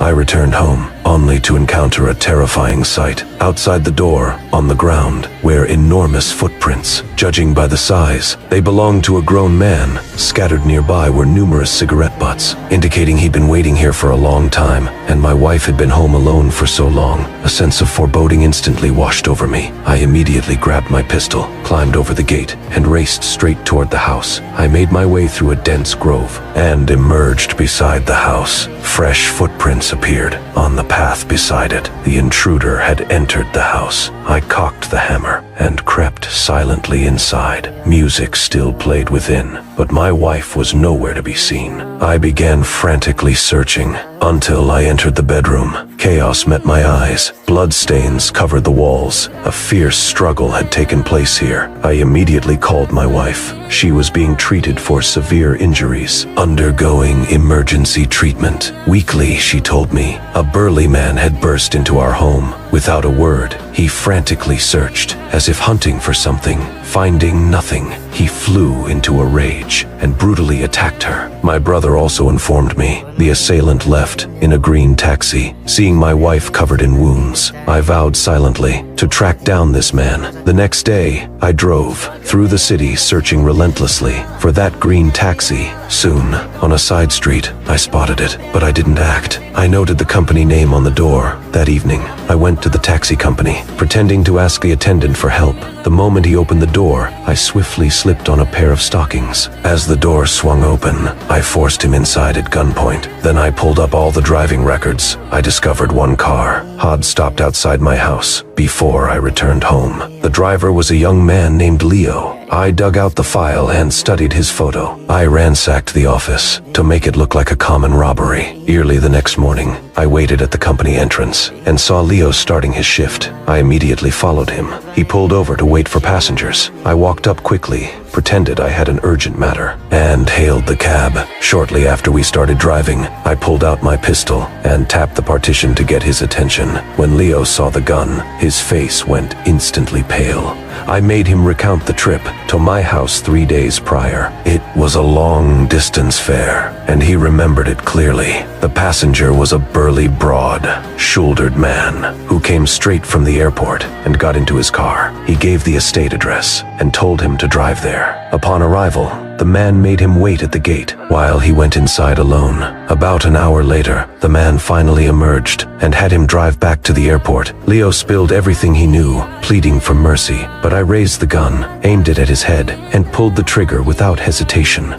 I returned home, only to encounter a terrifying sight. Outside the door, on the ground, were enormous footprints. Judging by the size, they belonged to a grown man. Scattered nearby were numerous cigarette butts, indicating he'd been waiting here for a long time, and my wife had been home alone for so long. A sense of foreboding instantly washed over me. I immediately grabbed my pistol, climbed over the gate, and raced straight toward the house. I made my way through a dense grove and emerged beside the house. Fresh footprints appeared on the path beside it. The intruder had entered the house. I cocked the hammer and crept silently inside. Music still played within, but my wife was nowhere to be seen. I began frantically searching until I entered the bedroom. Chaos met my eyes. Bloodstains covered the walls. A fierce struggle had taken place here. I immediately called my wife. She was being treated for severe injuries, undergoing emergency treatment. Weakly, she told me, a burly man had burst into our home. Without a word, he frantically searched, as if hunting for something. Finding nothing, he flew into a rage and brutally attacked her. My brother also informed me the assailant left in a green taxi. Seeing my wife covered in wounds, I vowed silently to track down this man. The next day, I drove through the city searching relentlessly for that green taxi. Soon, on a side street, I spotted it, but I didn't act. I noted the company name on the door. That evening, I went to the taxi company, pretending to ask the attendant for help. The moment he opened the door, I swiftly slipped on a pair of stockings. As the door swung open, I forced him inside at gunpoint. Then I pulled up all the driving records. I discovered one car had stopped outside my house before I returned home. The driver was a young man named Leo. I dug out the file and studied his photo. I ransacked the office to make it look like a common robbery. Early the next morning, I waited at the company entrance and saw Leo starting his shift. I immediately followed him. He pulled over to wait for passengers. I walked up quickly, pretended I had an urgent matter, and hailed the cab. Shortly after we started driving, I pulled out my pistol and tapped the partition to get his attention. When Leo saw the gun, his face went instantly pale. I made him recount the trip to my house 3 days prior. It was a long-distance fare, and he remembered it clearly. The passenger was a burly, broad-shouldered man who came straight from the airport and got into his car. He gave the estate address and told him to drive there. Upon arrival, the man made him wait at the gate while he went inside alone. About an hour later, the man finally emerged and had him drive back to the airport. Leo spilled everything he knew, pleading for mercy, but I raised the gun, aimed it at his head, and pulled the trigger without hesitation.